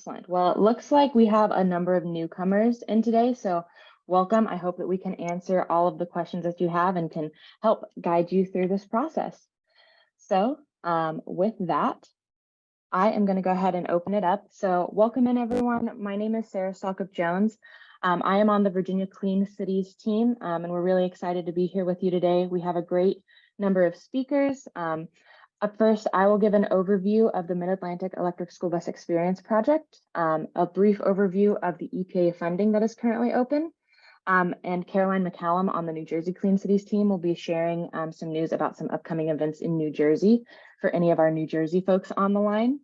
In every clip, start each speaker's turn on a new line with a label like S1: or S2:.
S1: Excellent. Well, it looks like we have a number of newcomers in today, so welcome. I hope that we can answer all of the questions that you have and can help guide you through this process. So with that, I am going to go ahead and open it up. So welcome in, everyone. My name is Sarah Salkup-Jones. I am on the Virginia Clean Cities team, and we're really excited to be here with you today. We have a great number of speakers. Up first, I will give an overview of the Mid-Atlantic Electric School Bus Experience Project, a brief overview of the EPA funding that is currently open, and Caroline McCallum on the New Jersey Clean Cities team will be sharing some news about some upcoming events in New Jersey for any of our New Jersey folks on the line.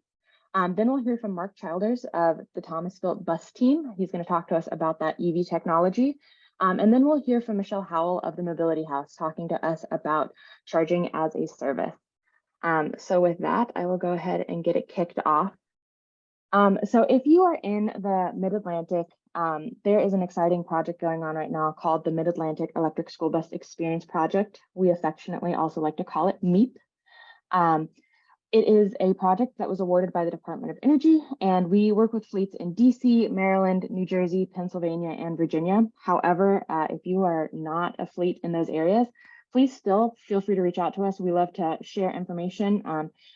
S1: Then we'll hear from Mark Childers of the Thomasville bus team. He's going to talk to us about that EV technology. And then we'll hear from Michelle Howell of the Mobility House talking to us about charging as a service. So with that, I will go ahead and get it kicked off. So if you are in the Mid-Atlantic, there is an exciting project going on right now called the Mid-Atlantic Electric School Bus Experience Project. We affectionately also like to call it MEEP. It is a project that was awarded by the Department of Energy, and we work with fleets in DC, Maryland, New Jersey, Pennsylvania, and Virginia. However, if you are not a fleet in those areas, please still feel free to reach out to us. We love to share information.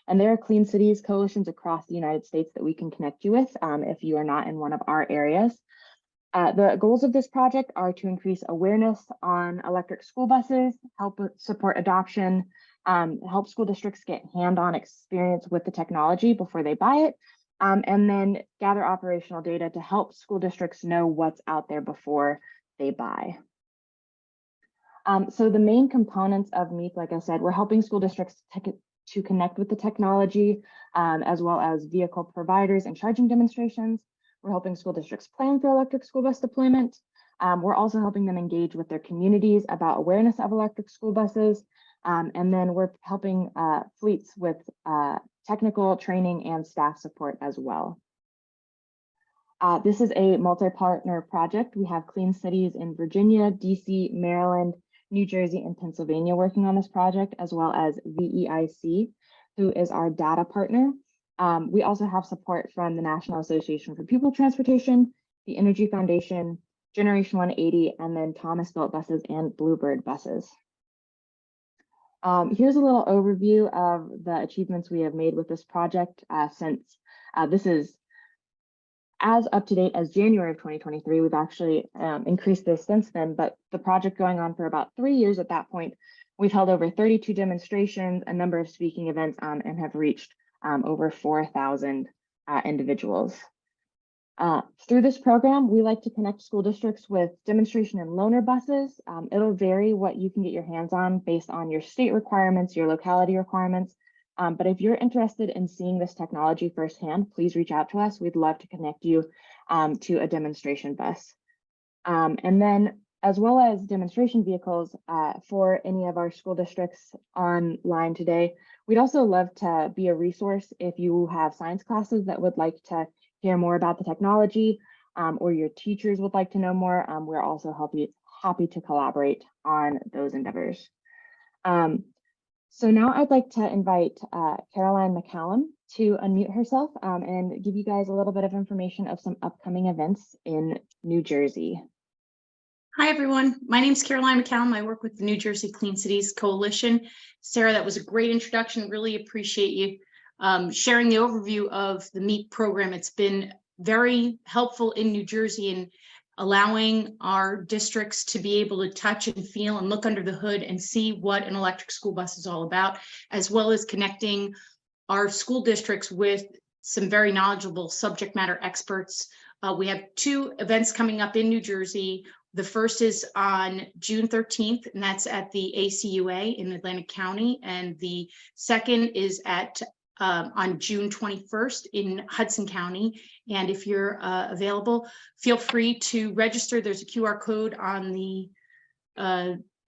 S1: And there are clean cities coalitions across the United States that we can connect you with if you are not in one of our areas. The goals of this project are to increase awareness on electric school buses, help support adoption, help school districts get hand-on experience with the technology before they buy it, and then gather operational data to help school districts know what's out there before they buy. So the main components of MEEP, like I said, we're helping school districts to connect with the technology, as well as vehicle providers and charging demonstrations. We're helping school districts plan for electric school bus deployment. We're also helping them engage with their communities about awareness of electric school buses. And then we're helping fleets with technical training and staff support as well. This is a multi-partner project. We have Clean Cities in Virginia, DC, Maryland, New Jersey, and Pennsylvania working on this project, as well as VEIC, who is our data partner. We also have support from the National Association for Pupil Transportation, the Energy Foundation, Generation 180, and then Thomasville buses and Bluebird buses. Here's a little overview of the achievements we have made with this project since this is as up to date as January of 2023. We've actually increased this since then, but the project going on for about 3 years at that point. We've held over 32 demonstrations, a number of speaking events, and have reached over 4,000 individuals. Through this program, we like to connect school districts with demonstration and loaner buses. It'll vary what you can get your hands on based on your state requirements, your locality requirements. But if you're interested in seeing this technology firsthand, please reach out to us. We'd love to connect you to a demonstration bus. And then as well as demonstration vehicles for any of our school districts online today, we'd also love to be a resource if you have science classes that would like to hear more about the technology, or your teachers would like to know more. We're also happy to collaborate on those endeavors. So now I'd like to invite Caroline McCallum to unmute herself and give you guys a little bit of information of some upcoming events in New Jersey.
S2: Hi, everyone. My name is Caroline McCallum. I work with the New Jersey Clean Cities Coalition. Sarah, that was a great introduction. Really appreciate you sharing the overview of the MEEP program. It's been very helpful in New Jersey in allowing our districts to be able to touch and feel and look under the hood and see what an electric school bus is all about, as well as connecting our school districts with some very knowledgeable subject matter experts. We have 2 events coming up in New Jersey. The first is on June 13th, and that's at the ACUA in Atlantic County. And the second is at on June 21st in Hudson County. And if you're available, feel free to register. There's a QR code on the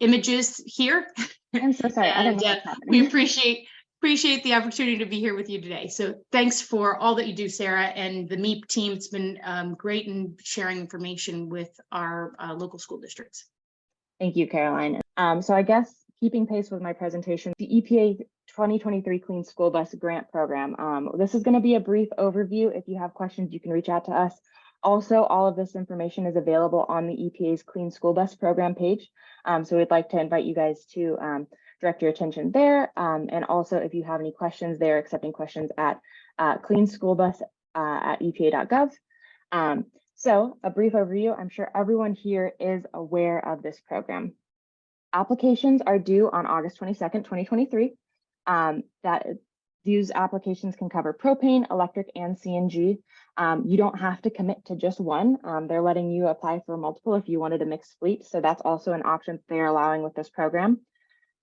S2: images here.
S1: I'm so sorry.
S2: And,
S1: I don't know what's happening.
S2: We appreciate the opportunity to be here with you today. So thanks for all that you do, Sarah, and the MEEP team. It's been great in sharing information with our local school districts.
S1: Thank you, Caroline. So I guess keeping pace with my presentation, the EPA 2023 Clean School Bus Grant Program. This is going to be a brief overview. If you have questions, you can reach out to us. Also, all of this information is available on the EPA's Clean School Bus Program page. So we'd like to invite you guys to direct your attention there. And also, if you have any questions, they're accepting questions at cleanschoolbus at epa.gov. So a brief overview, I'm sure everyone here is aware of this program. Applications are due on August 22nd, 2023. These applications can cover propane, electric, and CNG. You don't have to commit to just one. They're letting you apply for multiple if you wanted a mixed fleet. So that's also an option they're allowing with this program.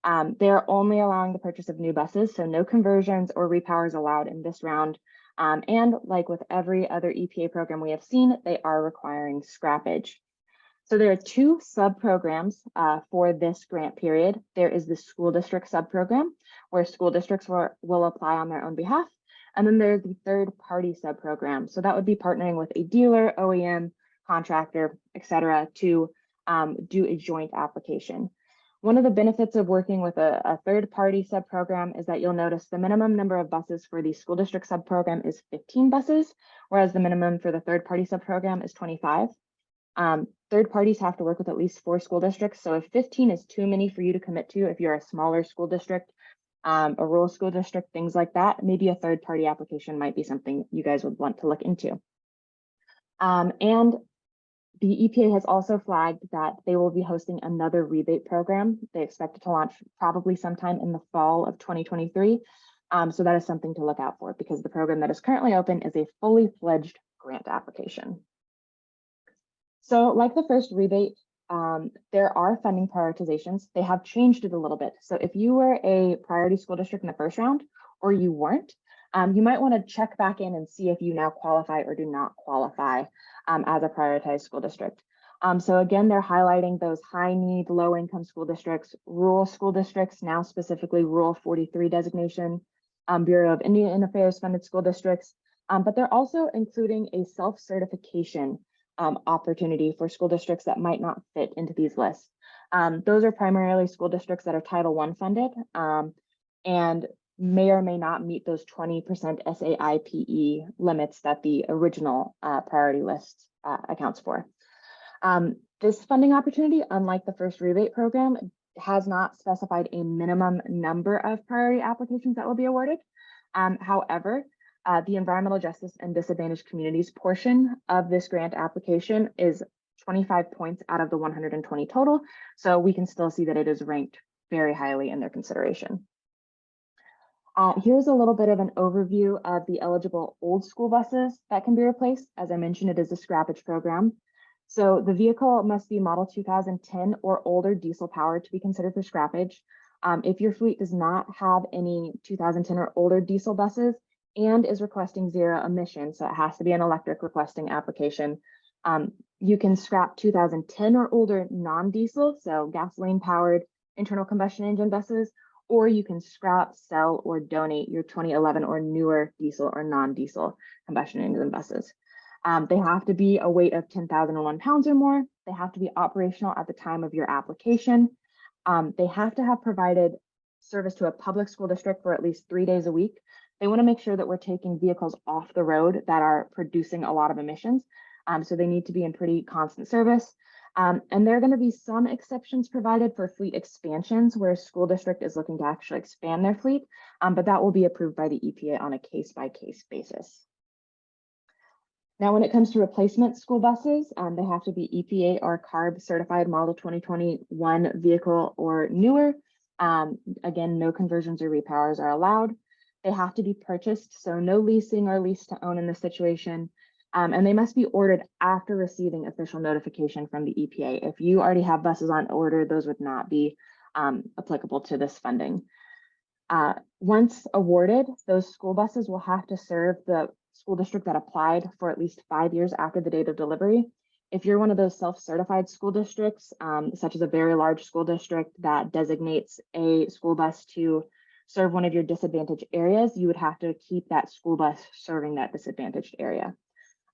S1: They're only allowing the purchase of new buses, so no conversions or repowers allowed in this round. And like with every other EPA program we have seen, they are requiring scrappage. So there are two sub-programs for this grant period. There is the school district sub-program, where school districts will apply on their own behalf. And then there's the third-party sub-program. So that would be partnering with a dealer, OEM, contractor, et cetera, to do a joint application. One of the benefits of working with a third-party sub-program is that you'll notice the minimum number of buses for the school district sub-program is 15 buses, whereas the minimum for the third-party sub-program is 25. Third parties have to work with at least 4 school districts. So if 15 is too many for you to commit to, if you're a smaller school district, a rural school district, things like that, maybe a third party application might be something you guys would want to look into. And the EPA has also flagged that they will be hosting another rebate program. They expect it to launch probably sometime in the fall of 2023. So that is something to look out for because the program that is currently open is a fully fledged grant application. So like the first rebate, there are funding prioritizations. They have changed it a little bit. So if you were a priority school district in the first round or you weren't, you might want to check back in and see if you now qualify or do not qualify as a prioritized school district. So again, they're highlighting those high need, low income school districts, rural school districts, now specifically Rural 43 designation, Bureau of Indian Affairs funded school districts, but they're also including a self-certification opportunity for school districts that might not fit into these lists. Those are primarily school districts that are Title I funded and may or may not meet those 20% SAIPE limits that the original priority list accounts for. This funding opportunity, unlike the first rebate program, has not specified a minimum number of priority applications that will be awarded. However, the environmental justice and disadvantaged communities portion of this grant application is 25 points out of the 120 total. So we can still see that it is ranked very highly in their consideration. Here's a little bit of an overview of the eligible old school buses that can be replaced. As I mentioned, it is a scrappage program. So the vehicle must be model 2010 or older diesel powered to be considered for scrappage. If your fleet does not have any 2010 or older diesel buses, and is requesting zero emissions, so it has to be an electric requesting application. You can scrap 2010 or older non-diesel, so gasoline powered internal combustion engine buses, or you can scrap, sell, or donate your 2011 or newer diesel or non-diesel combustion engine buses. They have to be a weight of 10,001 pounds or more. They have to be operational at the time of your application. They have to have provided service to a public school district for at least 3 days a week. They want to make sure that we're taking vehicles off the road that are producing a lot of emissions. So they need to be in pretty constant service. And there are going to be some exceptions provided for fleet expansions where a school district is looking to actually expand their fleet, but that will be approved by the EPA on a case-by-case basis. Now, when it comes to replacement school buses, they have to be EPA or CARB certified model 2021 vehicle or newer. Again, no conversions or repowers are allowed. They have to be purchased, so no leasing or lease to own in this situation. And they must be ordered after receiving official notification from the EPA. If you already have buses on order, those would not be applicable to this funding. Once awarded, those school buses will have to serve the school district that applied for at least 5 years after the date of delivery. If you're one of those self-certified school districts, such as a very large school district that designates a school bus to serve one of your disadvantaged areas, you would have to keep that school bus serving that disadvantaged area.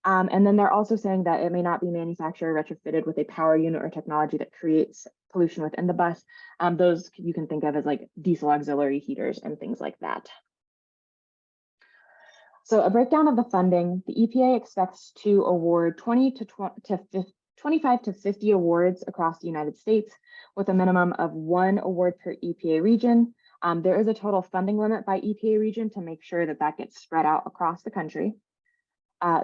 S1: And then they're also saying that it may not be manufactured or retrofitted with a power unit or technology that creates pollution within the bus. Those you can think of as like diesel auxiliary heaters and things like that. So a breakdown of the funding, the EPA expects to award 25 to 50 awards across the United States with a minimum of 1 award per EPA region. There is a total funding limit by EPA region to make sure that that gets spread out across the country.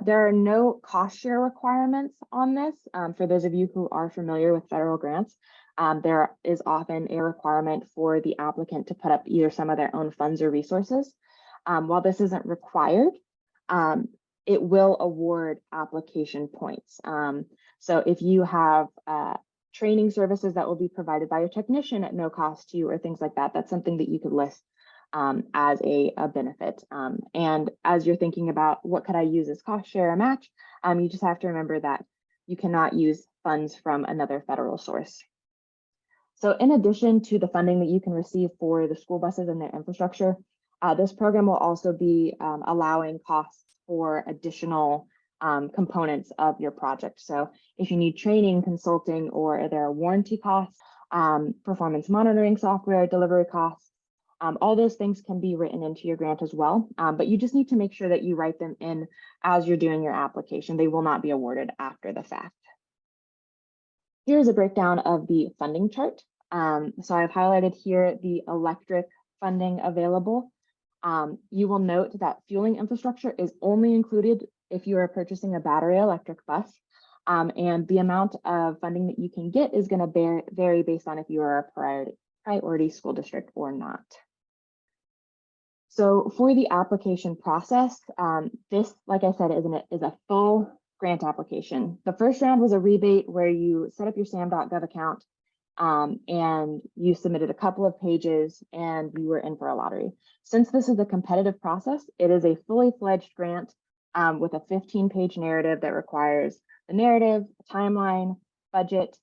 S1: There are no cost share requirements on this. For those of you who are familiar with federal grants, there is often a requirement for the applicant to put up either some of their own funds or resources. While this isn't required, it will award application points. So if you have training services that will be provided by your technician at no cost to you or things like that, that's something that you could list as a benefit. And as you're thinking about what could I use as cost share or match, you just have to remember that you cannot use funds from another federal source. So in addition to the funding that you can receive for the school buses and their infrastructure, this program will also be allowing costs for additional components of your project. So if you need training, consulting, or there are warranty costs, performance monitoring software, delivery costs, all those things can be written into your grant as well. But you just need to make sure that you write them in as you're doing your application. They will not be awarded after the fact. Here's a breakdown of the funding chart. So I've highlighted here the electric funding available. You will note that fueling infrastructure is only included if you are purchasing a battery electric bus, and the amount of funding that you can get is going to vary based on if you are a priority school district or not. So for the application process, this, like I said, is a full grant application. The first round was a rebate where you set up your sam.gov account, and you submitted a couple of pages and you were in for a lottery. Since this is a competitive process, it is a fully fledged grant with a 15-page narrative that requires the narrative, timeline, budget.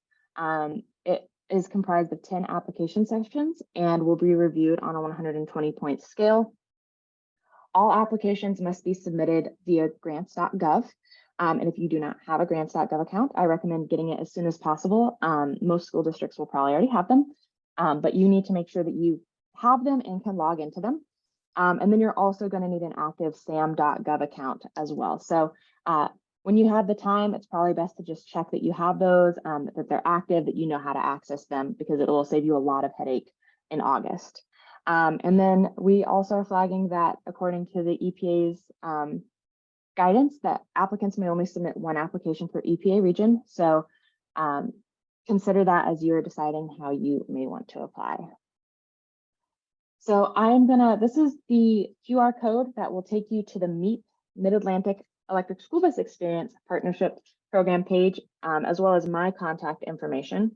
S1: It is comprised of 10 application sections and will be reviewed on a 120-point scale. All applications must be submitted via grants.gov. And if you do not have a grants.gov account, I recommend getting it as soon as possible. Most school districts will probably already have them, but you need to make sure that you have them and can log into them. And then you're also going to need an active sam.gov account as well. So when you have the time, it's probably best to just check that you have those, that they're active, that you know how to access them, because it will save you a lot of headache in August. And then we also are flagging that according to the EPA's guidance, that applicants may only submit 1 application per EPA region. So consider that as you're deciding how you may want to apply. So this is the QR code that will take you to the MEEP Mid-Atlantic Electric School Bus Experience Partnership Program page, as well as my contact information.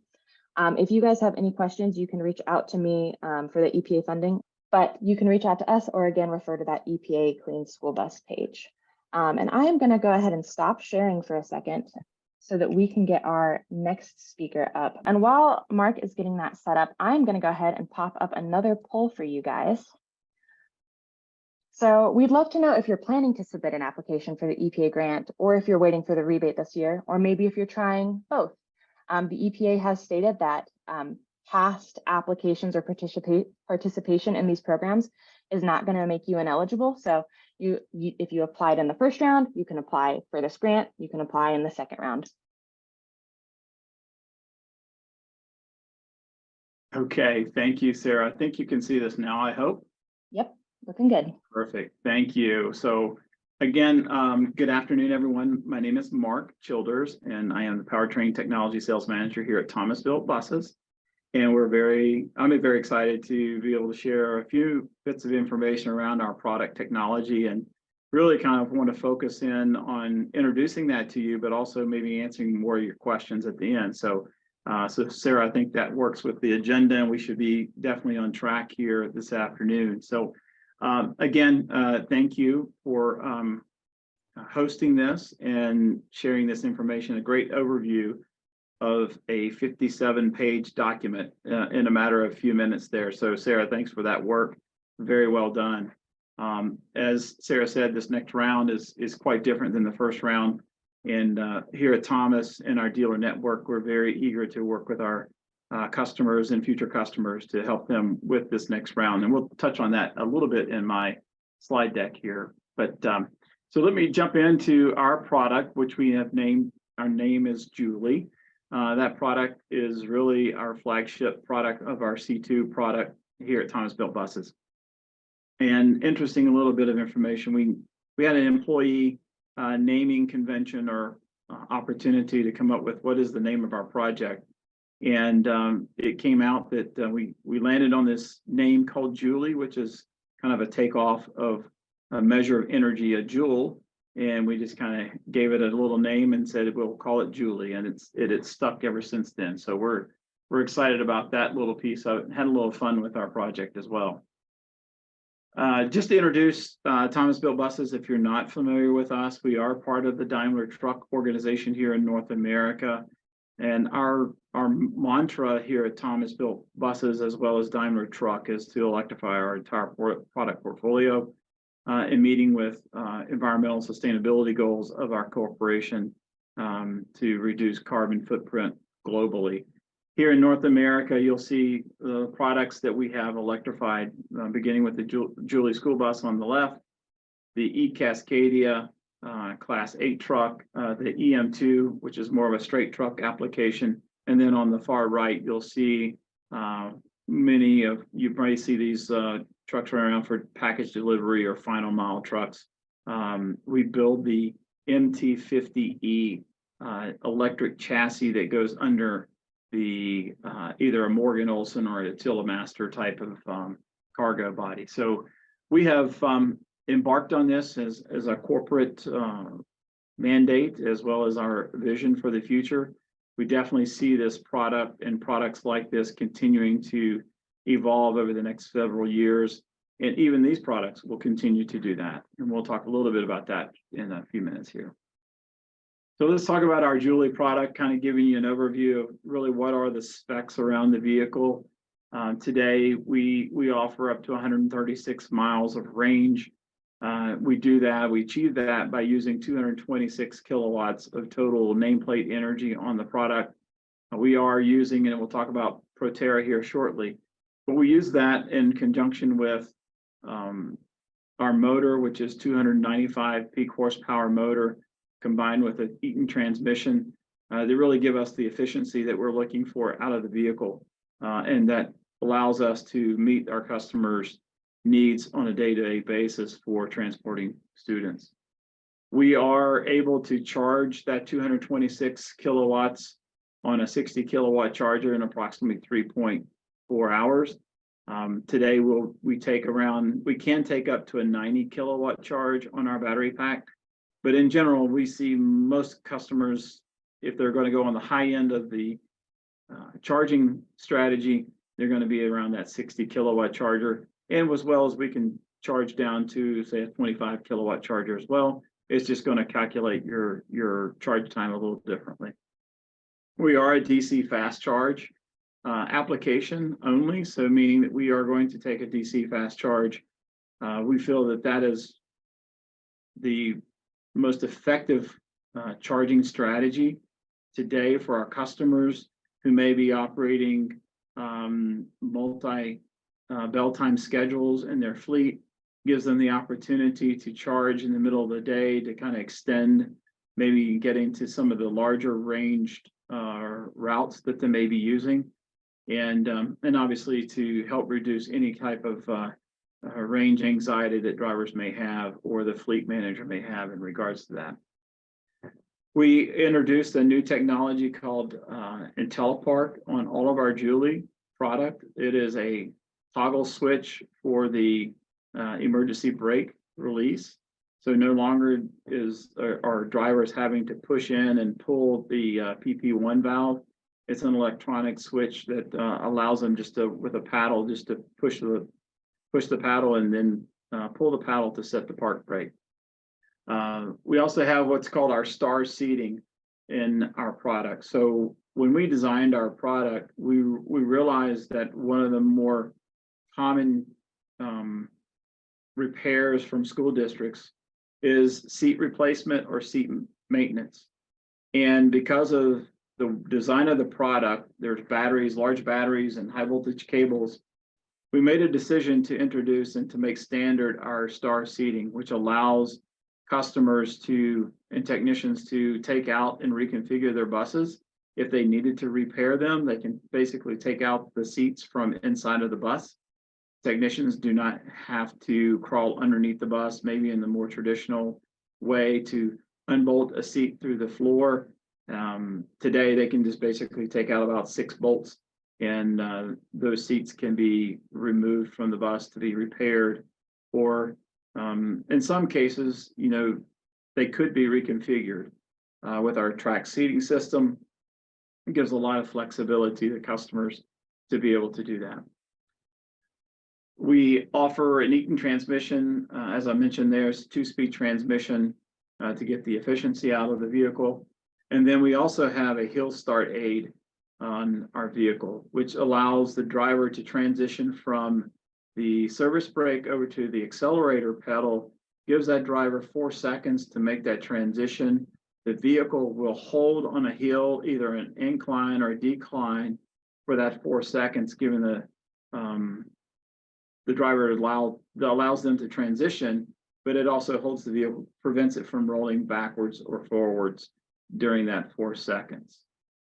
S1: If you guys have any questions, you can reach out to me for the EPA funding, but you can reach out to us or again, refer to that EPA Clean School Bus page. And I am going to go ahead and stop sharing for a second so that we can get our next speaker up. And while Mark is getting that set up, I'm going to go ahead and pop up another poll for you guys. So we'd love to know if you're planning to submit an application for the EPA grant, or if you're waiting for the rebate this year, or maybe if you're trying both. The EPA has stated that past applications or participation in these programs is not going to make you ineligible. So if you applied in the first round, you can apply for this grant, you can apply in the second round.
S3: Okay, thank you, Sarah. I think you can see this now, I hope.
S1: Yep, looking good.
S3: Perfect, thank you. So again, good afternoon, everyone. My name is Mark Childers, and I am the Powertrain Technology Sales Manager here at Thomasville Buses. And I'm very excited to be able to share a few bits of information around our product technology, and really kind of want to focus in on introducing that to you, but also maybe answering more of your questions at the end. So Sarah, I think that works with the agenda, and we should be definitely on track here this afternoon. So again, thank you for hosting this and sharing this information, a great overview of a 57-page document in a matter of a few minutes there. So Sarah, thanks for that work. Very well done. As Sarah said, this next round is quite different than the first round. And here at Thomas and our dealer network, we're very eager to work with our customers and future customers to help them with this next round. And we'll touch on that a little bit in my slide deck here. But so let me jump into our product, which we have named, our name is Julie. That product is really our flagship product of our C2 product here at Thomas Built Buses. And interesting, a little bit of information. We had an employee naming convention or opportunity to come up with what is the name of our project. And it came out that we landed on this name called Julie, which is kind of a takeoff of a measure of energy, a joule. And we just kind of gave it a little name and said, we'll call it Julie. And it's stuck ever since then. So we're excited about that little piece of it, and had a little fun with our project as well. Just to introduce Thomas Built Buses, if you're not familiar with us, we are part of the Daimler Truck organization here in North America. And our mantra here at Thomas Built Buses, as well as Daimler Truck, is to electrify our entire product portfolio in meeting with environmental sustainability goals of our corporation to reduce carbon footprint globally. Here in North America, you'll see the products that we have electrified, beginning with the Julie school bus on the left, the E-Cascadia Class 8 truck, the EM2, which is more of a straight truck application. And then on the far right, you'll see you probably see these trucks running around for package delivery or final mile trucks. We build the MT50E electric chassis that goes under the either a Morgan Olson or a Attila Master type of cargo body. So we have embarked on this as a corporate mandate, as well as our vision for the future. We definitely see this product and products like this continuing to evolve over the next several years. And even these products will continue to do that. And we'll talk a little bit about that in a few minutes here. So let's talk about our Julie product, kind of giving you an overview of really what are the specs around the vehicle. Today, we offer up to 136 miles of range. We achieve that by using 226 kilowatts of total nameplate energy on the product. We are using, and we'll talk about Proterra here shortly, but we use that in conjunction with our motor, which is 295 peak horsepower motor, combined with an Eaton transmission. They really give us the efficiency that we're looking for out of the vehicle, and that allows us to meet our customers' needs on a day-to-day basis for transporting students. We are able to charge that 226 kilowatts on a 60 kilowatt charger in approximately 3.4 hours. Today we can take up to a 90 kilowatt charge on our battery pack, but in general, we see most customers, if they're going to go on the high end of the charging strategy, they're going to be around that 60 kilowatt charger. And as well as we can charge down to, say, a 25 kilowatt charger as well. It's just going to calculate your charge time a little differently. We are a DC fast charge application only, so meaning that we are going to take a DC fast charge. We feel that that is the most effective charging strategy today for our customers who may be operating multi bell time schedules in their fleet. Gives them the opportunity to charge in the middle of the day to kind of extend, maybe get into some of the larger ranged routes that they may be using, and obviously to help reduce any type of range anxiety that drivers may have or the fleet manager may have in regards to that. We introduced a new technology called IntelliPark on all of our Julie product. It is a toggle switch for the emergency brake release. So no longer are drivers having to push in and pull the PP1 valve. It's an electronic switch that allows them just to, with a paddle, just to push the paddle and then pull the paddle to set the park brake. We also have what's called our star seating in our product. So when we designed our product, we realized that one of the more common repairs from school districts is seat replacement or seat maintenance. And because of the design of the product, there's batteries, large batteries, and high voltage cables. We made a decision to introduce and to make standard our star seating, which allows customers and technicians to take out and reconfigure their buses. If they needed to repair them, they can basically take out the seats from inside of the bus. Technicians do not have to crawl underneath the bus, maybe in the more traditional way to unbolt a seat through the floor. Today, they can just basically take out about 6 bolts, and those seats can be removed from the bus to be repaired, or in some cases, they could be reconfigured with our track seating system. It gives a lot of flexibility to customers to be able to do that. We offer an Eaton transmission, as I mentioned, there's 2-speed transmission to get the efficiency out of the vehicle. And then we also have a hill start aid on our vehicle, which allows the driver to transition from the service brake over to the accelerator pedal, gives that driver 4 seconds to make that transition. The vehicle will hold on a hill, either an incline or a decline, for that 4 seconds, giving the driver allows them to transition, but it also holds the vehicle, prevents it from rolling backwards or forwards during that 4 seconds.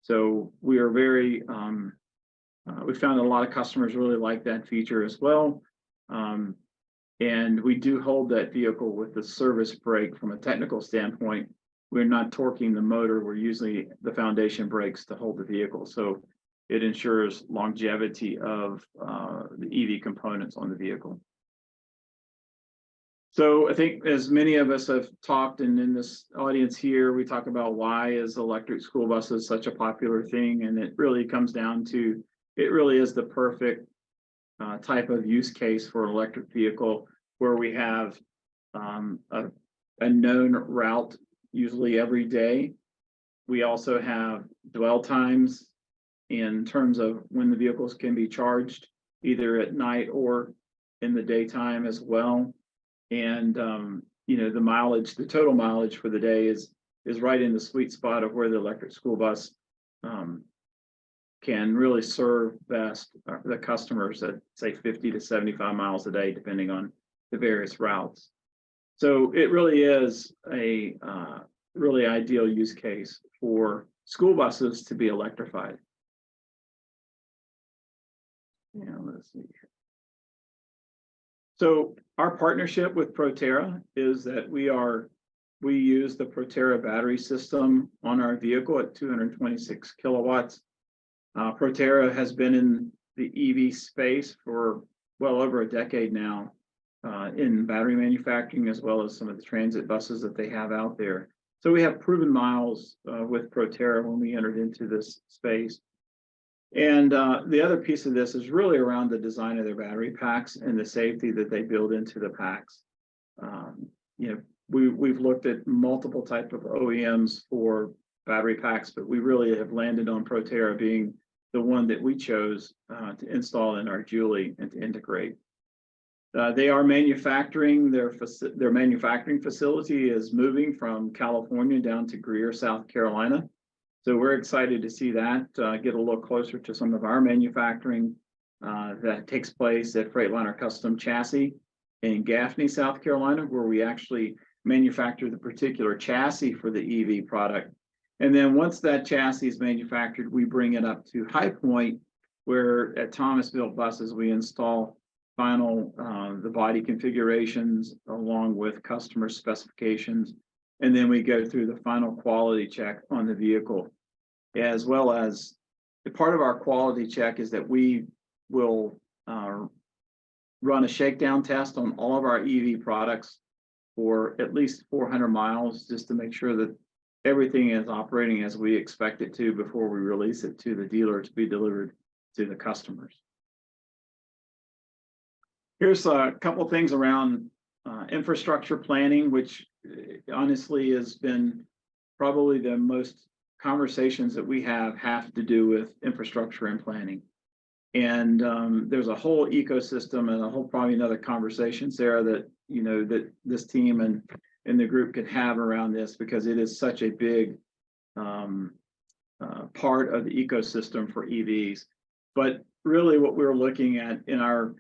S3: So we are very, we found that a lot of customers really like that feature as well. And we do hold that vehicle with the service brake. From a technical standpoint, we're not torquing the motor, we're using the foundation brakes to hold the vehicle. So it ensures longevity of the EV components on the vehicle. So I think, as many of us have talked, and in this audience here, we talk about why is electric school buses such a popular thing, and it really comes down to, it really is the perfect type of use case for an electric vehicle, where we have a known route, usually every day. We also have dwell times in terms of when the vehicles can be charged, either at night or in the daytime as well. And the mileage, the total mileage for the day is right in the sweet spot of where the electric school bus can really serve best the customers at, say, 50 to 75 miles a day, depending on the various routes. So it really is a really ideal use case for school buses to be electrified. Yeah, let's see. So our partnership with Proterra is that we use the Proterra battery system on our vehicle at 226 kilowatts. Proterra has been in the EV space for well over a decade now, in battery manufacturing, as well as some of the transit buses that they have out there. So we have proven miles with Proterra when we entered into this space. And the other piece of this is really around the design of their battery packs and the safety that they build into the packs. We've looked at multiple types of OEMs for battery packs, but we really have landed on Proterra being the one that we chose to install in our Julie and to integrate. They are manufacturing, their manufacturing facility is moving from California down to Greer, South Carolina. So we're excited to see that get a little closer to some of our manufacturing that takes place at Freightliner Custom Chassis in Gaffney, South Carolina, where we actually manufacture the particular chassis for the EV product. And then once that chassis is manufactured, we bring it up to High Point, where at Thomas Built Buses, we install the body configurations along with customer specifications. And then we go through the final quality check on the vehicle, as well as the part of our quality check is that we will run a shakedown test on all of our EV products for at least 400 miles, just to make sure that everything is operating as we expect it to before we release it to the dealer to be delivered to the customers. Here's a couple of things around infrastructure planning, which honestly has been probably the most conversations that we have to do with infrastructure and planning. And there's a whole ecosystem and a whole, probably another conversation, Sarah, that that this team and the group could have around this, because it is such a big part of the ecosystem for EVs. But really what we're looking at in our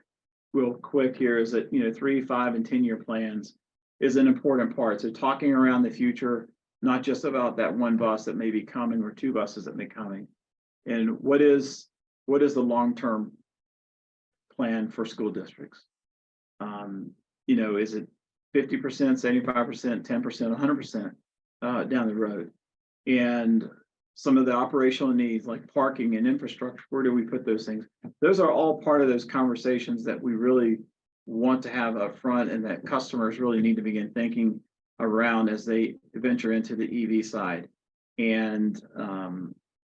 S3: real quick here is that, 3, 5, and 10-year plans is an important part. So talking around the future, not just about that one bus that may be coming or 2 buses that may be coming. And what is the long-term plan for school districts? Is it 50%, 75%, 10%, 100% down the road? And some of the operational needs like parking and infrastructure, where do we put those things? Those are all part of those conversations that we really want to have up front and that customers really need to begin thinking around as they venture into the EV side. And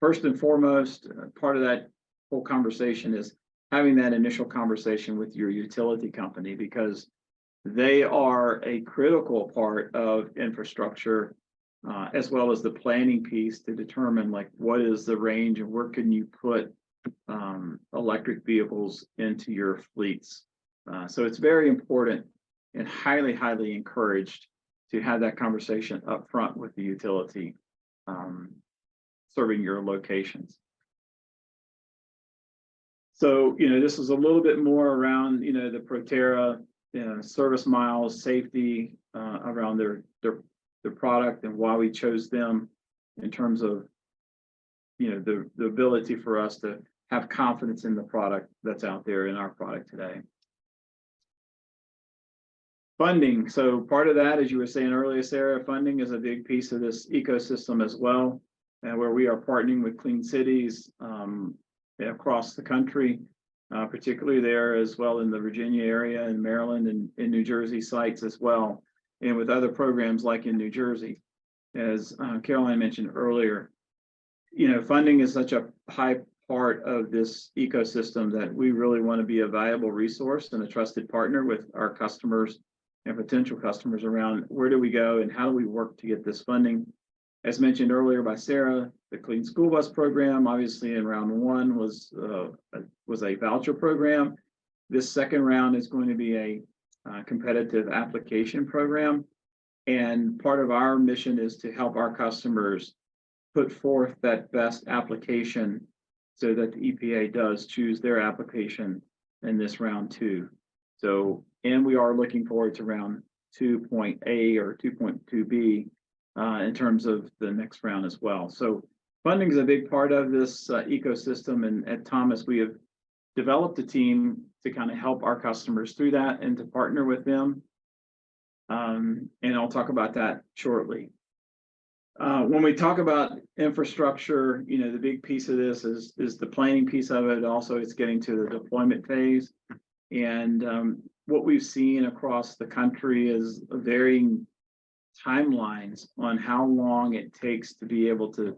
S3: first and foremost, part of that whole conversation is having that initial conversation with your utility company, because they are a critical part of infrastructure, as well as the planning piece to determine like what is the range and where can you put electric vehicles into your fleets. So it's very important and highly, highly encouraged to have that conversation up front with the utility serving your locations. So, this is a little bit more around, the Proterra service miles, safety around their product and why we chose them in terms of, the ability for us to have confidence in the product that's out there in our product today. Funding. So part of that, as you were saying earlier, Sarah, funding is a big piece of this ecosystem as well, and where we are partnering with Clean Cities across the country, particularly there as well in the Virginia area and Maryland and in New Jersey sites as well, and with other programs like in New Jersey. As Caroline mentioned earlier, funding is such a high part of this ecosystem that we really want to be a valuable resource and a trusted partner with our customers and potential customers around where do we go and how do we work to get this funding. As mentioned earlier by Sarah, the Clean School Bus program, obviously in round 1 was a voucher program. This second round is going to be a competitive application program. And part of our mission is to help our customers put forth that best application so that the EPA does choose their application in this round 2. So, and we are looking forward to round 2.A or 2.2B in terms of the next round as well. So funding is a big part of this ecosystem, and at Thomas we have developed a team to kind of help our customers through that and to partner with them. And I'll talk about that shortly. When we talk about infrastructure, the big piece of this is the planning piece of it. Also, it's getting to the deployment phase. And what we've seen across the country is varying timelines on how long it takes to be able to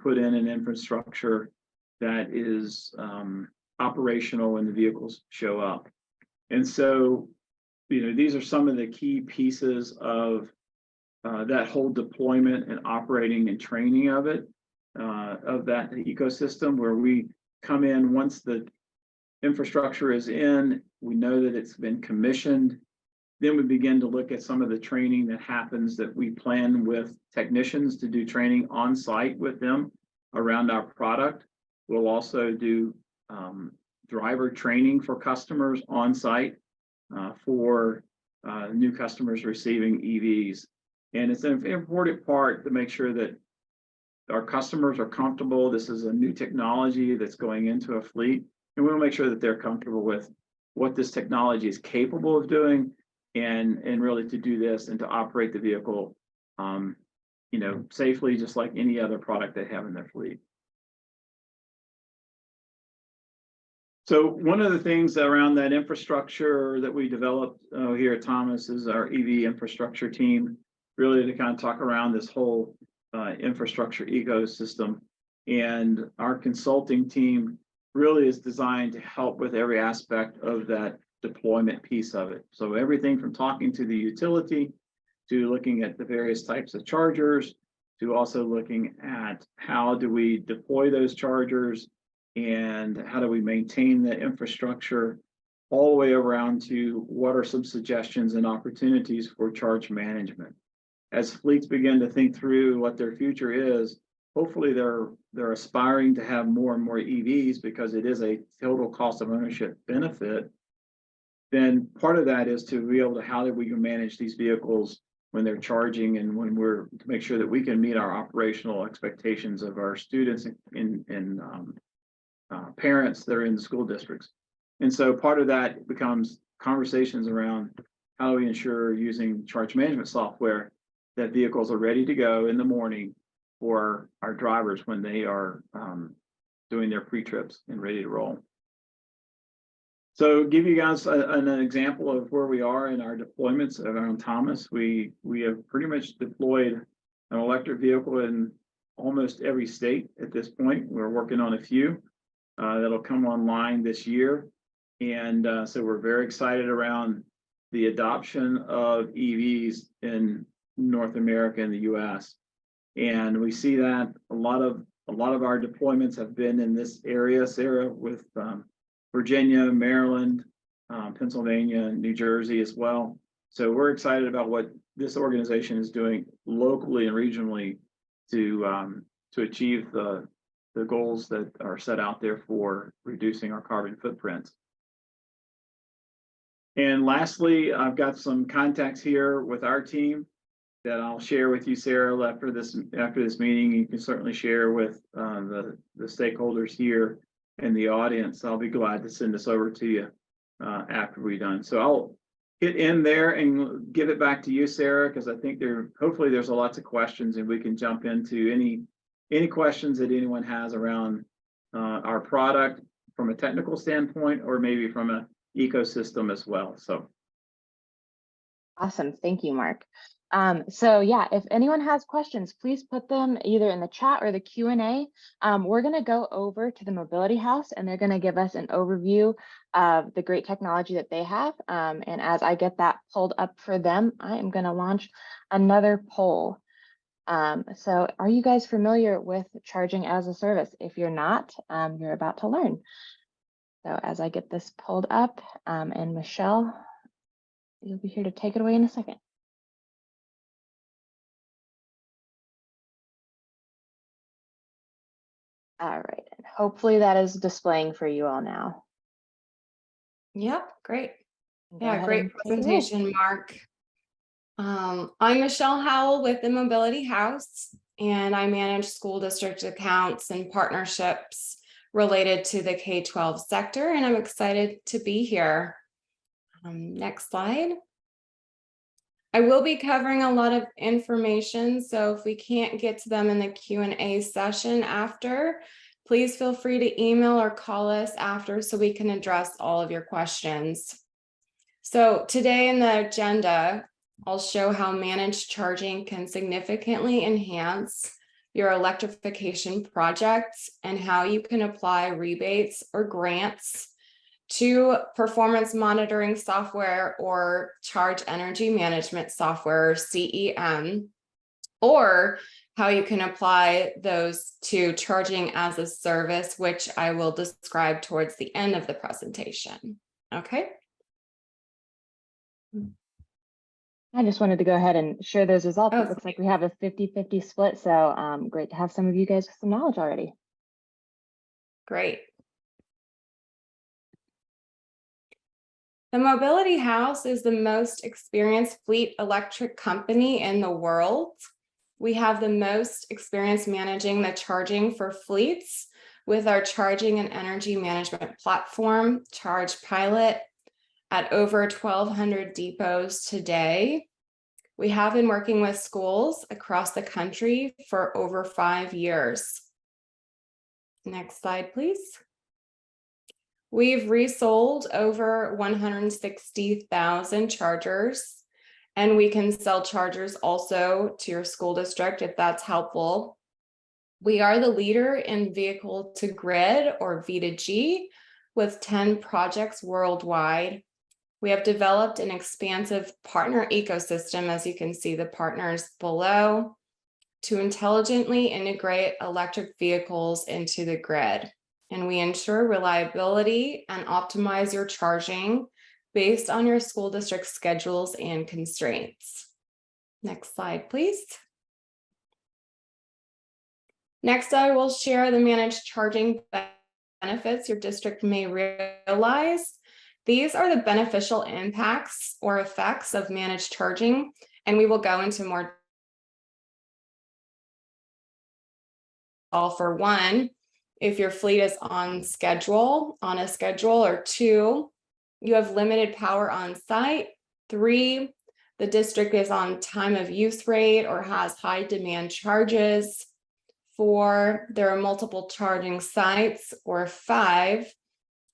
S3: put in an infrastructure that is operational when the vehicles show up. And so, these are some of the key pieces of that whole deployment and operating and training of it, of that ecosystem, where we come in once the infrastructure is in, we know that it's been commissioned. Then we begin to look at some of the training that happens that we plan with technicians to do training on site with them around our product. We'll also do driver training for customers on site for new customers receiving EVs. And it's an important part to make sure that our customers are comfortable. This is a new technology that's going into a fleet, and we want to make sure that they're comfortable with what this technology is capable of doing, and really to do this and to operate the vehicle, safely, just like any other product they have in their fleet. So one of the things around that infrastructure that we developed here at Thomas is our EV infrastructure team, really to kind of talk around this whole infrastructure ecosystem. And our consulting team really is designed to help with every aspect of that deployment piece of it. So everything from talking to the utility, to looking at the various types of chargers, to also looking at how do we deploy those chargers and how do we maintain the infrastructure, all the way around to what are some suggestions and opportunities for charge management. as fleets begin to think through what their future is, hopefully they're aspiring to have more and more EVs because it is a total cost of ownership benefit. Then part of that is to be able to, how do we manage these vehicles when they're charging, and when we're to make sure that we can meet our operational expectations of our students and parents that are in the school districts. And so part of that becomes conversations around how do we ensure, using charge management software, that vehicles are ready to go in the morning for our drivers when they are doing their pre-trips and ready to roll. So give you guys an example of where we are in our deployments around Thomas. We have pretty much deployed an electric vehicle in almost every state at this point. We're working on a few that'll come online this year. And so we're very excited around the adoption of EVs in North America and the US. And we see that a lot of our deployments have been in this area, Sarah, with Virginia, Maryland, Pennsylvania, and New Jersey as well. So we're excited about what this organization is doing locally and regionally to achieve the goals that are set out there for reducing our carbon footprints. And lastly, I've got some contacts here with our team that I'll share with you, Sarah, after this meeting. You can certainly share with the stakeholders here in the audience. I'll be glad to send this over to you after we're done. So I'll hit in there and give it back to you, Sarah, because I think hopefully there's lots of questions, and we can jump into any questions that anyone has around our product from a technical standpoint, or maybe from an ecosystem as well. So
S1: Awesome. Thank you, Mark. So yeah, if anyone has questions, please put them either in the chat or the Q&A. We're going to go over to the Mobility House, and they're going to give us an overview of the great technology that they have. And as I get that pulled up for them, I am going to launch another poll. So are you guys familiar with charging as a service? If you're not, you're about to learn. So as I get this pulled up, and Michelle, you'll be here to take it away in a second. All right, and hopefully that is displaying for you all now.
S4: Yep, great.
S1: Go
S4: Yeah,
S1: ahead
S4: great
S1: and take it away.
S4: presentation, Mark. I'm Michelle Howell with the Mobility House, and I manage school district accounts and partnerships related to the K-12 sector, and I'm excited to be here. Next slide. I will be covering a lot of information, so if we can't get to them in the Q&A session after, please feel free to email or call us after so we can address all of your questions. So today in the agenda, I'll show how managed charging can significantly enhance your electrification projects and how you can apply rebates or grants to performance monitoring software or charge energy management software, CEM, or how you can apply those to charging as a service, which I will describe towards the end of the presentation. Okay.
S1: I just wanted to go ahead and share those results.
S4: Oh,
S1: It looks like we have a 50-50 split, so great to have some of you guys with some knowledge already.
S4: great. The Mobility House is the most experienced fleet electric company in the world. We have the most experience managing the charging for fleets with our charging and energy management platform, Charge Pilot, at over 1,200 depots today. We have been working with schools across the country for over 5 years. Next slide, please. We've resold over 160,000 chargers, and we can sell chargers also to your school district if that's helpful. We are the leader in vehicle to grid, or V2G, with 10 projects worldwide. We have developed an expansive partner ecosystem, as you can see the partners below, to intelligently integrate electric vehicles into the grid. And we ensure reliability and optimize your charging based on your school district schedules and constraints. Next slide, please. Next, I will share the managed charging benefits your district may realize. These are the beneficial impacts or effects of managed charging, and we will go into more. All for one, if your fleet is on a schedule, or two, you have limited power on site. Three, the district is on time of use rate or has high demand charges. Four, there are multiple charging sites. Or five,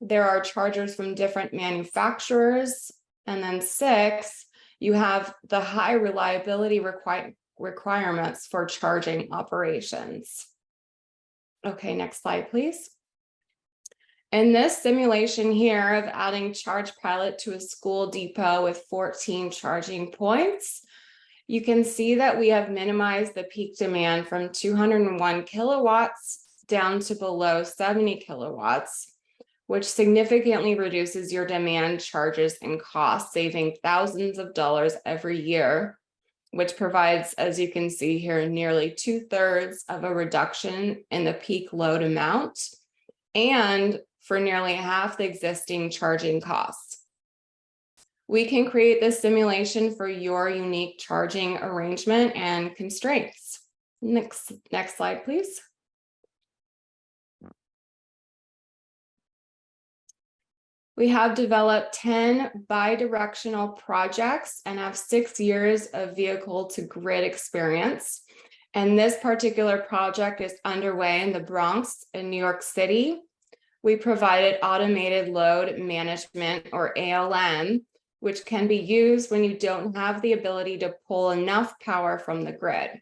S4: there are chargers from different manufacturers. And then six, you have the high reliability requirements for charging operations. Okay, next slide, please. In this simulation here of adding Charge Pilot to a school depot with 14 charging points, you can see that we have minimized the peak demand from 201 kilowatts down to below 70 kilowatts, which significantly reduces your demand charges and costs, saving thousands of dollars every year, which provides, as you can see here, nearly 2/3 of a reduction in the peak load amount and for nearly half the existing charging costs. We can create this simulation for your unique charging arrangement and constraints. Next slide, please. We have developed 10 bi-directional projects and have 6 years of vehicle to grid experience. And this particular project is underway in the Bronx in New York City. We provided automated load management, or ALM, which can be used when you don't have the ability to pull enough power from the grid.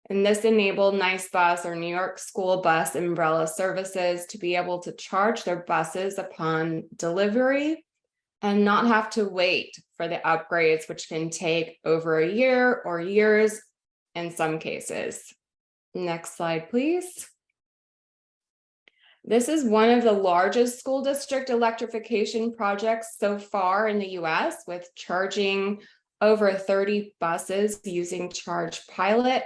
S4: And this enabled Nice Bus, or New York School Bus Umbrella Services, to be able to charge their buses upon delivery and not have to wait for the upgrades, which can take over a year or years in some cases. Next slide, please. This is one of the largest school district electrification projects so far in the US, with charging over 30 buses using Charge Pilot.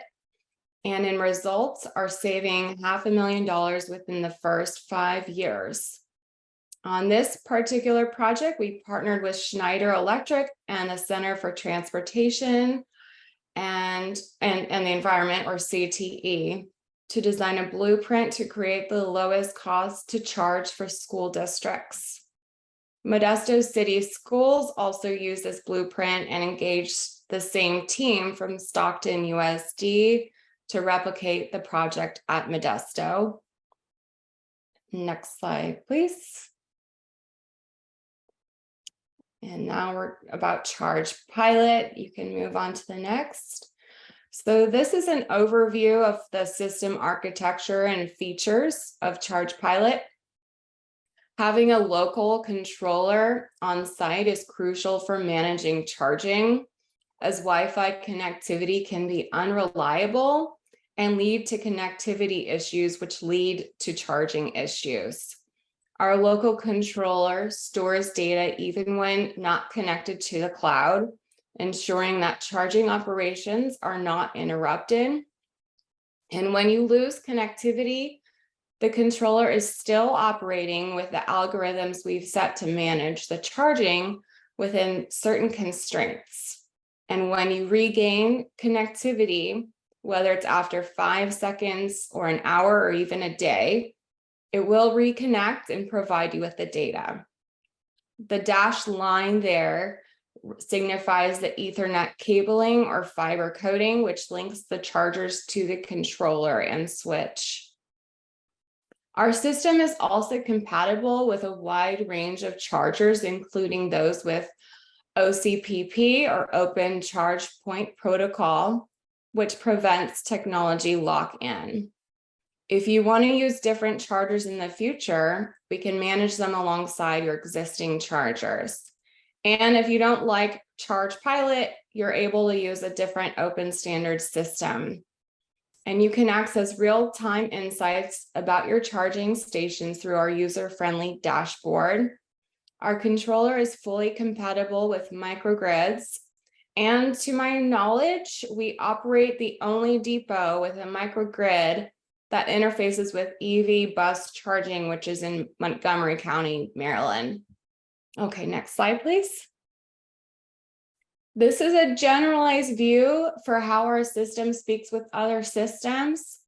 S4: And in results are saving $500,000 within the first 5 years. On this particular project, we partnered with Schneider Electric and the Center for Transportation and the Environment, or CTE, to design a blueprint to create the lowest cost to charge for school districts. Modesto City Schools also used this blueprint and engaged the same team from Stockton USD to replicate the project at Modesto. Next slide, please. And now we're about Charge Pilot. You can move on to the next. So this is an overview of the system architecture and features of Charge Pilot. Having a local controller on site is crucial for managing charging, as Wi-Fi connectivity can be unreliable and lead to connectivity issues, which lead to charging issues. Our local controller stores data even when not connected to the cloud, ensuring that charging operations are not interrupted. And when you lose connectivity, the controller is still operating with the algorithms we've set to manage the charging within certain constraints. And when you regain connectivity, whether it's after 5 seconds or an hour or even a day, it will reconnect and provide you with the data. The dashed line there signifies the Ethernet cabling or fiber coding, which links the chargers to the controller and switch. Our system is also compatible with a wide range of chargers, including those with OCPP, or Open Charge Point Protocol, which prevents technology lock-in. If you want to use different chargers in the future, we can manage them alongside your existing chargers. And if you don't like Charge Pilot, you're able to use a different open standard system. And you can access real-time insights about your charging stations through our user-friendly dashboard. Our controller is fully compatible with microgrids And to my knowledge, we operate the only depot with a microgrid that interfaces with EV bus charging, which is in Montgomery County, Maryland. Okay, next slide, please. This is a generalized view for how our system speaks with other systems.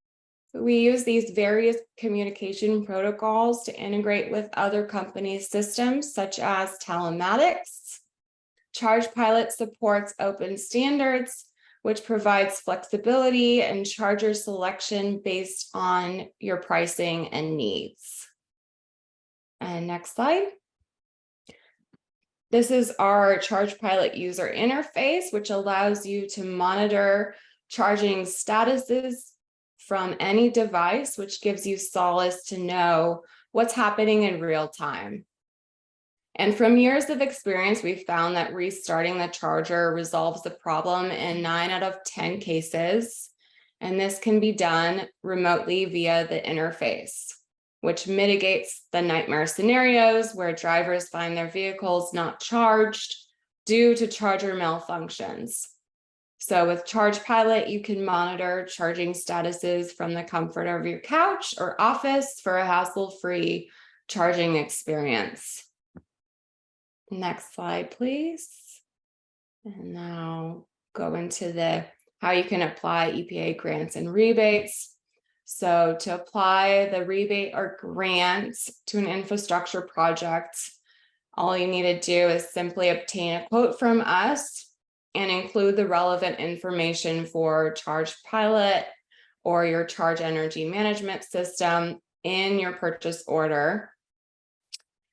S4: We use these various communication protocols to integrate with other companies' systems, such as telematics. ChargePilot supports open standards, which provides flexibility and charger selection based on your pricing and needs. And next slide. This is our ChargePilot user interface, which allows you to monitor charging statuses from any device, which gives you solace to know what's happening in real time. And from years of experience, we've found that restarting the charger resolves the problem in 9 out of 10 cases. And this can be done remotely via the interface, which mitigates the nightmare scenarios where drivers find their vehicles not charged due to charger malfunctions. So with ChargePilot, you can monitor charging statuses from the comfort of your couch or office for a hassle-free charging experience. Next slide, please. And now go into how you can apply EPA grants and rebates. So to apply the rebate or grant to an infrastructure project, all you need to do is simply obtain a quote from us and include the relevant information for ChargePilot or your charge energy management system in your purchase order.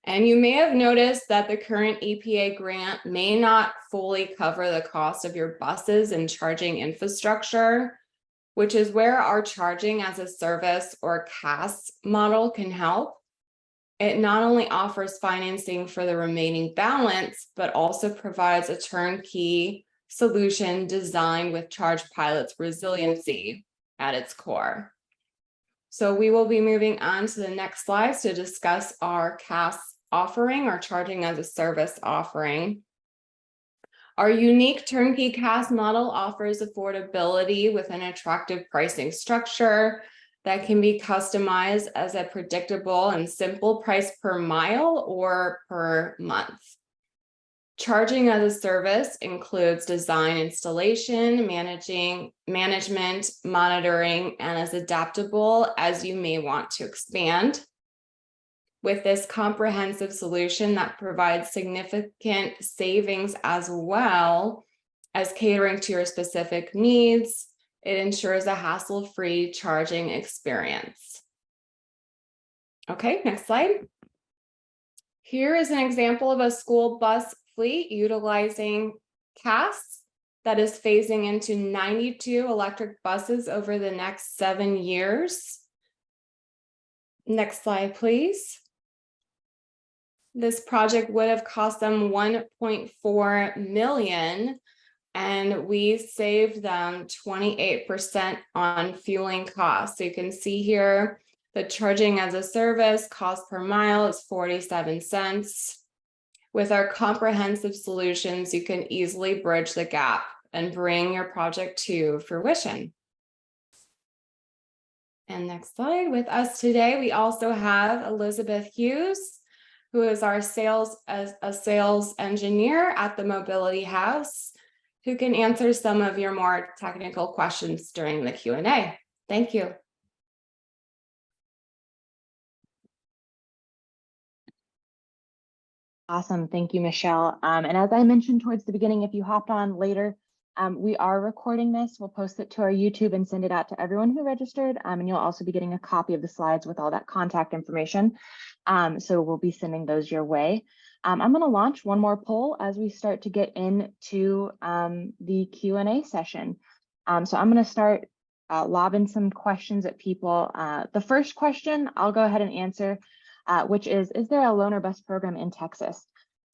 S4: And you may have noticed that the current EPA grant may not fully cover the cost of your buses and charging infrastructure, which is where our charging as a service or CaaS model can help. It not only offers financing for the remaining balance, but also provides a turnkey solution designed with ChargePilot's resiliency at its core. So we will be moving on to the next slides to discuss our CaaS offering, our charging as a service offering. Our unique turnkey CaaS model offers affordability with an attractive pricing structure that can be customized as a predictable and simple price per mile or per month. Charging as a service includes design, installation, management, monitoring, and is adaptable as you may want to expand. With this comprehensive solution that provides significant savings as well as catering to your specific needs, it ensures a hassle-free charging experience. Okay, next slide. Here is an example of a school bus fleet utilizing CaaS that is phasing into 92 electric buses over the next 7 years. Next slide, please. This project would have cost them $1.4 million, and we saved them 28% on fueling costs. So you can see here, the charging as a service cost per mile is 47 cents. With our comprehensive solutions, you can easily bridge the gap and bring your project to fruition. And next slide, with us today, we also have Elizabeth Hughes, who is our sales engineer at the Mobility House, who can answer some of your more technical questions during the Q&A. Thank you.
S1: Awesome. Thank you, Michelle. And as I mentioned towards the beginning, if you hopped on later, we are recording this. We'll post it to our YouTube and send it out to everyone who registered. And you'll also be getting a copy of the slides with all that contact information. So we'll be sending those your way. I'm going to launch one more poll as we start to get into the Q&A session. So I'm going to start lobbing some questions at people. The first question I'll go ahead and answer, which is there a loaner bus program in Texas?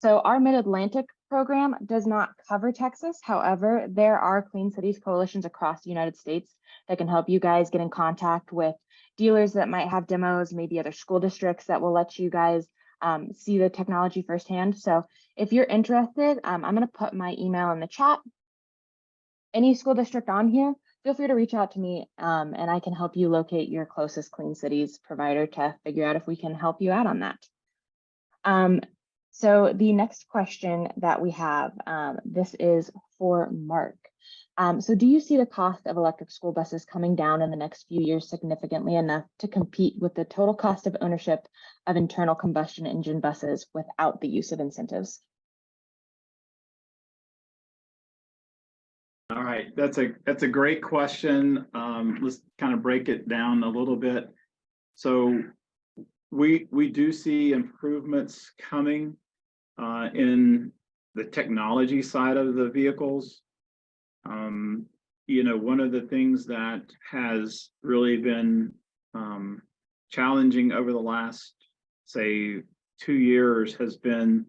S1: So our Mid-Atlantic program does not cover Texas. However, there are Clean Cities coalitions across the United States that can help you guys get in contact with dealers that might have demos, maybe other school districts that will let you guys see the technology firsthand. So if you're interested, I'm going to put my email in the chat. any school district on here, feel free to reach out to me and I can help you locate your closest Clean Cities provider to figure out if we can help you out on that. So the next question that we have, this is for Mark. So do you see the cost of electric school buses coming down in the next few years significantly enough to compete with the total cost of ownership of internal combustion engine buses without the use of incentives?
S3: All right, that's a great question. Let's kind of break it down a little bit. So we do see improvements coming in the technology side of the vehicles. One of the things that has really been challenging over the last, say, 2 years has been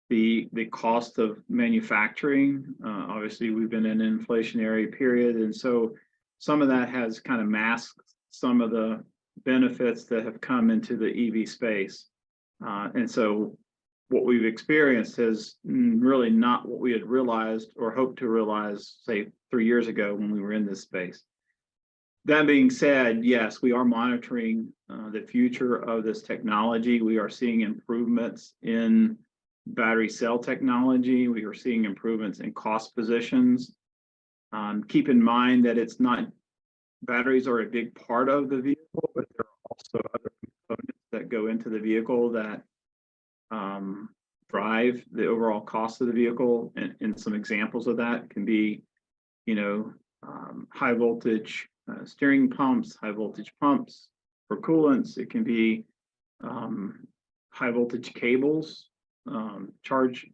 S3: the cost of manufacturing. Obviously, we've been in an inflationary period, and so some of that has kind of masked some of the benefits that have come into the EV space. And so what we've experienced is really not what we had realized or hoped to realize, say, 3 years ago when we were in this space. That being said, yes, we are monitoring the future of this technology. We are seeing improvements in battery cell technology. We are seeing improvements in cost positions. Keep in mind that it's not, batteries are a big part of the vehicle, but there are also other components that go into the vehicle that drive the overall cost of the vehicle. And some examples of that can be, high voltage steering pumps, high voltage pumps for coolants. It can be high voltage cables, charge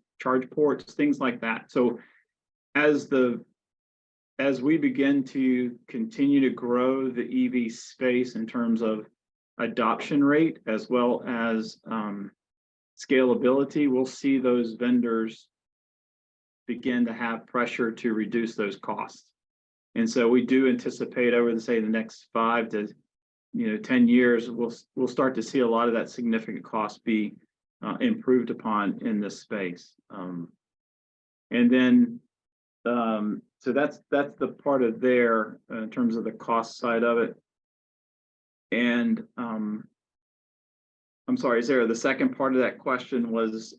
S3: ports, things like that. So as we begin to continue to grow the EV space in terms of adoption rate as well as scalability, we'll see those vendors begin to have pressure to reduce those costs. And so we do anticipate over the next 5 to 10 years, we'll start to see a lot of that significant cost be improved upon in this space. And then so that's the part of there in terms of the cost side of it. And I'm sorry, Sarah, the second part of that question was,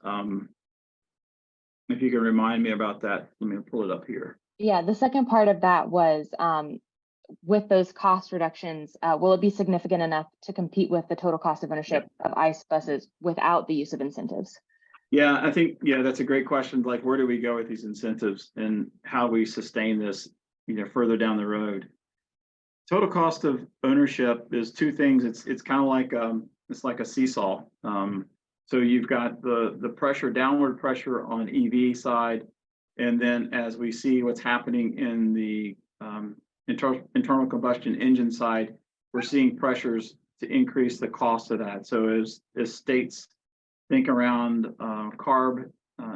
S3: if you can remind me about that, let me pull it up here.
S1: Yeah, the second part of that was with those cost reductions, will it be significant enough to compete with the total cost of ownership of ICE buses without the use of incentives?
S3: Yeah, I think, that's a great question. Like, where do we go with these incentives and how we sustain this, further down the road? Total cost of ownership is two things. It's kind of like it's like a seesaw. So you've got the pressure, downward pressure on EV side, and then as we see what's happening in the internal combustion engine side, we're seeing pressures to increase the cost of that. So as states think around CARB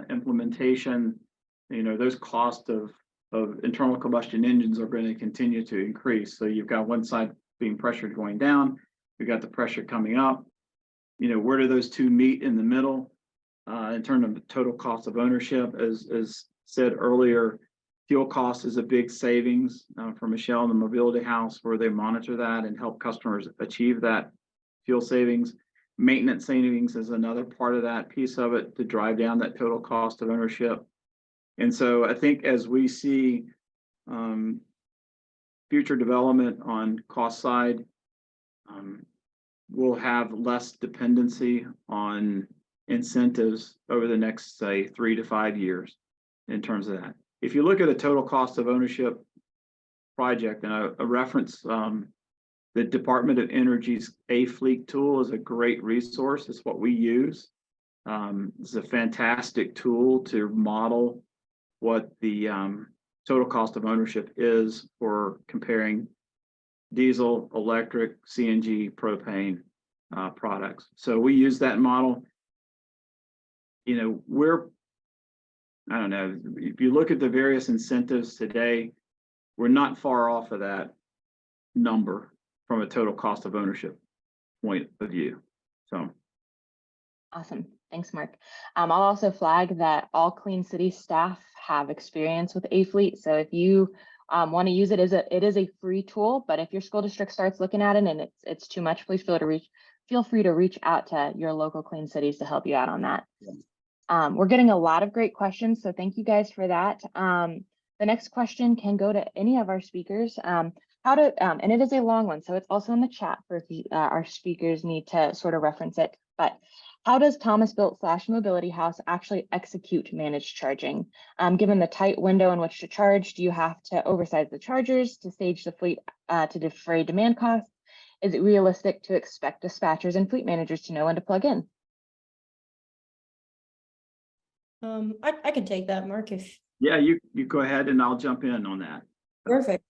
S3: implementation, those costs of internal combustion engines are going to continue to increase. So you've got one side being pressured going down, you've got the pressure coming up. Where do those two meet in the middle in terms of the total cost of ownership? As said earlier, fuel cost is a big savings for Michelle and the Mobility House, where they monitor that and help customers achieve that fuel savings. Maintenance savings is another part of that piece of it to drive down that total cost of ownership. And so I think as we see future development on cost side, we'll have less dependency on incentives over the next, say, 3 to 5 years in terms of that. If you look at a total cost of ownership project, and I reference the Department of Energy's A-Fleet tool is a great resource. It's what we use. It's a fantastic tool to model what the total cost of ownership is for comparing diesel, electric, CNG, propane products. So we use that model. I don't know, if you look at the various incentives today, we're not far off of that number from a total cost of ownership point of view. So
S1: awesome. Thanks, Mark. I'll also flag that all Clean City staff have experience with a fleet. So if you want to use it, it is a free tool, but if your school district starts looking at it and it's too much, please feel free to reach out to your local Clean Cities to help you out on that. Yeah. We're getting a lot of great questions, so thank you guys for that. The next question can go to any of our speakers. And it is a long one, so it's also in the chat for if our speakers need to sort of reference it. But how does Thomas-Built/Mobility House actually execute managed charging? Given the tight window in which to charge, do you have to oversize the chargers to stage the fleet to defray demand costs? Is it realistic to expect dispatchers and fleet managers to know when to plug in?
S5: I can take that, Mark, if.
S3: Yeah, you go ahead and I'll jump in on that.
S5: Perfect.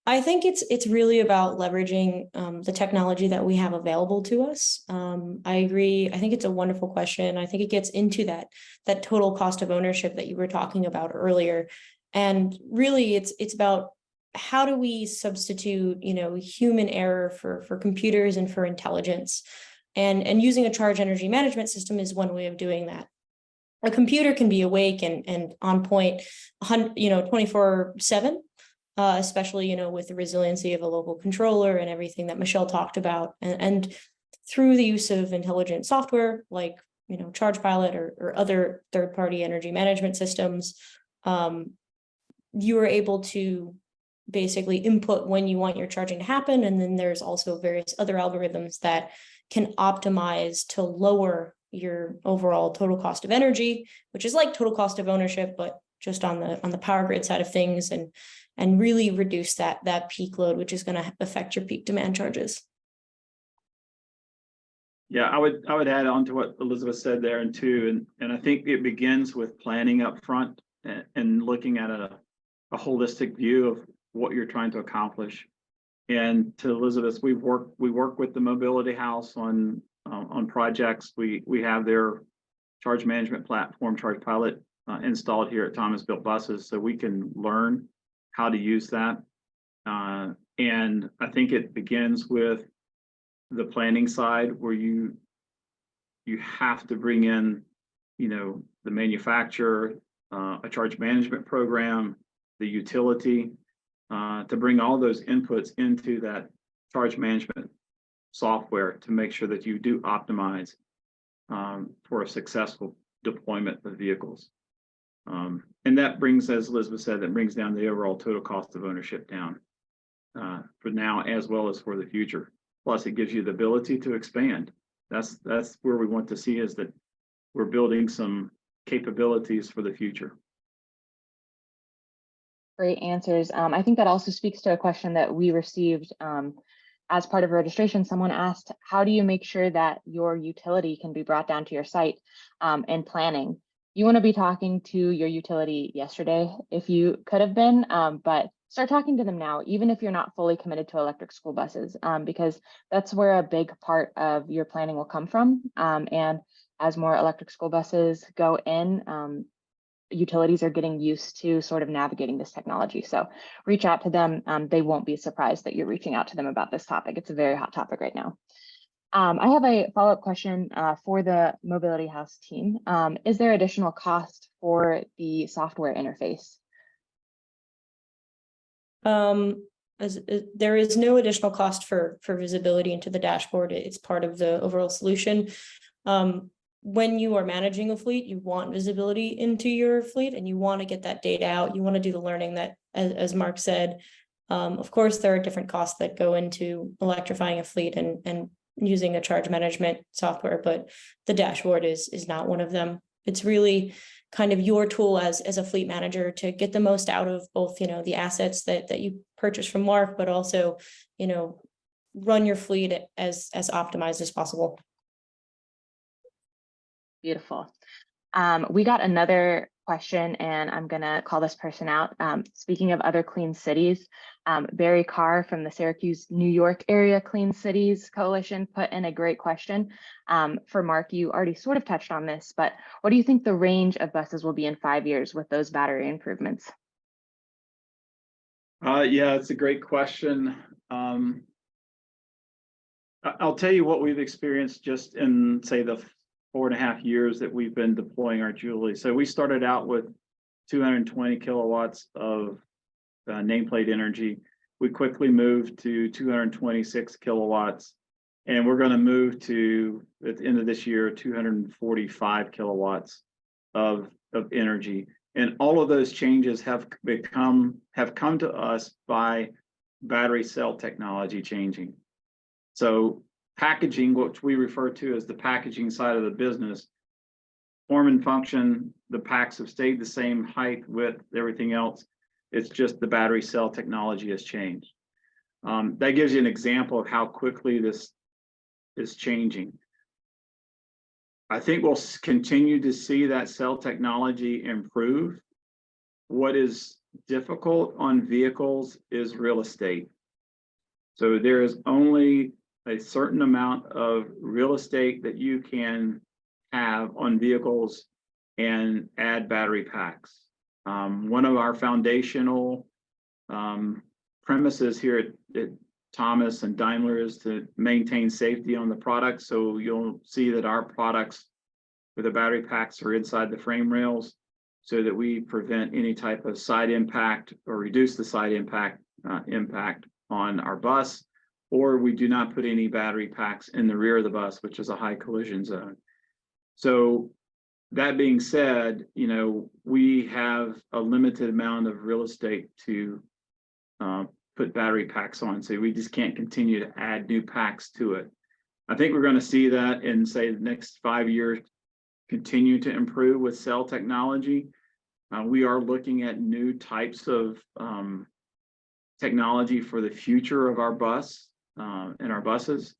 S5: I think it's really about leveraging the technology that we have available to us. I agree. I think it's a wonderful question. I think it gets into that total cost of ownership that you were talking about earlier. And really it's about how do we substitute, human error for computers and for intelligence. And using a charge energy management system is one way of doing that. A computer can be awake and on point, 24/7. Especially, with the resiliency of a local controller and everything that Michelle talked about. And through the use of intelligent software like, ChargePilot or other third-party energy management systems, you are able to basically input when you want your charging to happen. And then there's also various other algorithms that can optimize to lower your overall total cost of energy, which is like total cost of ownership, but just on the power grid side of things, and really reduce that peak load, which is going to affect your peak demand charges.
S3: Yeah, I would add on to what Elizabeth said there and I think it begins with planning up front and looking at a holistic view of what you're trying to accomplish. And to Elizabeth, we work with the Mobility House on projects. We have their charge management platform, ChargePilot, installed here at Thomas Built Buses, so we can learn how to use that. And I think it begins with the planning side where you have to bring in, the manufacturer, a charge management program, the utility, to bring all those inputs into that charge management software to make sure that you do optimize for a successful deployment of vehicles. And that brings, as Elizabeth said, that brings down the overall total cost of ownership down for now as well as for the future. Plus, it gives you the ability to expand. That's where we want to see, is that we're building some capabilities for the future.
S1: Great answers. I think that also speaks to a question that we received as part of registration. Someone asked, how do you make sure that your utility can be brought down to your site in planning? You want to be talking to your utility yesterday if you could have been, but start talking to them now, even if you're not fully committed to electric school buses, because that's where a big part of your planning will come from. And as more electric school buses go in, utilities are getting used to sort of navigating this technology. So reach out to them. They won't be surprised that you're reaching out to them about this topic. It's a very hot topic right now. I have a follow-up question for the Mobility House team. Is there additional cost for the software interface?
S5: There is no additional cost for visibility into the dashboard. It's part of the overall solution. When you are managing a fleet, you want visibility into your fleet and you want to get that data out. You want to do the learning that, as Mark said, of course, there are different costs that go into electrifying a fleet and using a charge management software, but the dashboard is not one of them. It's really kind of your tool as a fleet manager to get the most out of both, the assets that you purchase from Mark, but also, run your fleet as optimized as possible.
S1: Beautiful. We got another question, and I'm going to call this person out. Speaking of other clean cities, Barry Carr from the Syracuse, New York area Clean Cities Coalition put in a great question. For Mark, you already sort of touched on this, but what do you think the range of buses will be in 5 years with those battery improvements?
S3: Yeah, it's a great question. I'll tell you what we've experienced just in, say, the 4.5 years that we've been deploying our Julie. So we started out with 220 kilowatts of nameplate energy. We quickly moved to 226 kilowatts, and we're going to move to, at the end of this year, 245 kilowatts of energy. And all of those changes have come to us by battery cell technology changing. So packaging, which we refer to as the packaging side of the business, form and function, the packs have stayed the same height, width, everything else. It's just the battery cell technology has changed. That gives you an example of how quickly this is changing. I think we'll continue to see that cell technology improve. What is difficult on vehicles is real estate. So there is only a certain amount of real estate that you can have on vehicles and add battery packs. One of our foundational premises here at Thomas and Daimler is to maintain safety on the product. So you'll see that our products with the battery packs are inside the frame rails so that we prevent any type of side impact or reduce the side impact on our bus, or we do not put any battery packs in the rear of the bus, which is a high collision zone. So that being said, you know, we have a limited amount of real estate to put battery packs on. So we just can't continue to add new packs to it. I think we're going to see that in, say, the next 5 years, continue to improve with cell technology. We are looking at new types of technology for the future of our bus and our buses.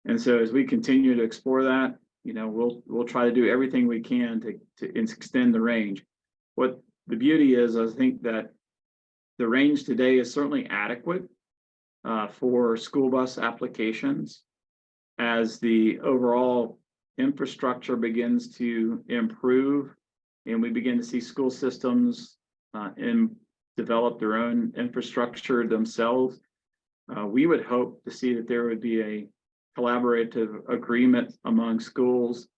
S3: And so as we continue to explore that, you know, we'll try to do everything we can to extend the range. What the beauty is, I think that the range today is certainly adequate for school bus applications. As the overall infrastructure begins to improve and we begin to see school systems develop their own infrastructure themselves, we would hope to see that there would be a collaborative agreement among schools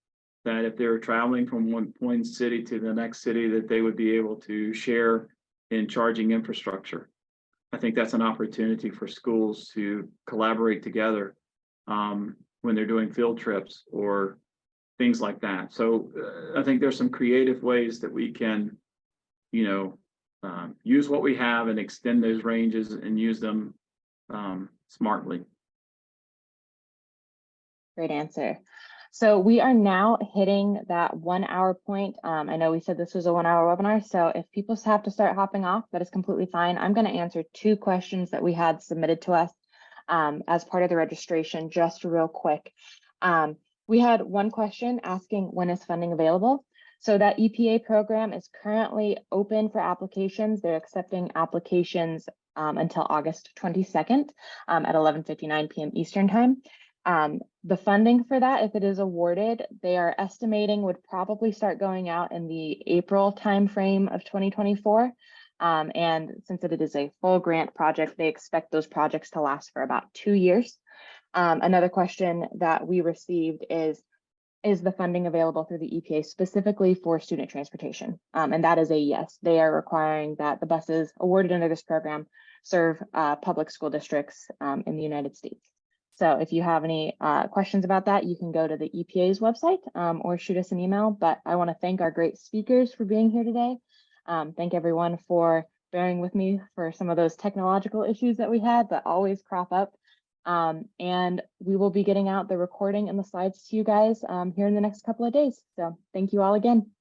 S3: that if they're traveling from one city to the next city, that they would be able to share in charging infrastructure. I think that's an opportunity for schools to collaborate together when they're doing field trips or things like that. So I think there's some creative ways that we can, you know, use what we have and extend those ranges and use them smartly.
S1: Great answer. So we are now hitting that 1 hour point. I know we said this was a 1 hour webinar, so if people have to start hopping off, that is completely fine. I'm going to answer 2 questions that we had submitted to us as part of the registration, just real quick. We had one question asking, when is funding available? So that EPA program is currently open for applications. They're accepting applications until August 22nd at 11:59 p.m. Eastern time. The funding for that, if it is awarded, they are estimating would probably start going out in the April timeframe of 2024. And since it is a full grant project, they expect those projects to last for about 2 years. Another question that we received is the funding available through the EPA specifically for student transportation? And that is a yes. They are requiring that the buses awarded under this program serve public school districts in the United States. So if you have any questions about that, you can go to the EPA's website or shoot us an email. But I want to thank our great speakers for being here today. Thank everyone for bearing with me for some of those technological issues that we had that always crop up. And we will be getting out the recording and the slides to you guys here in the next couple of days. So thank you all again.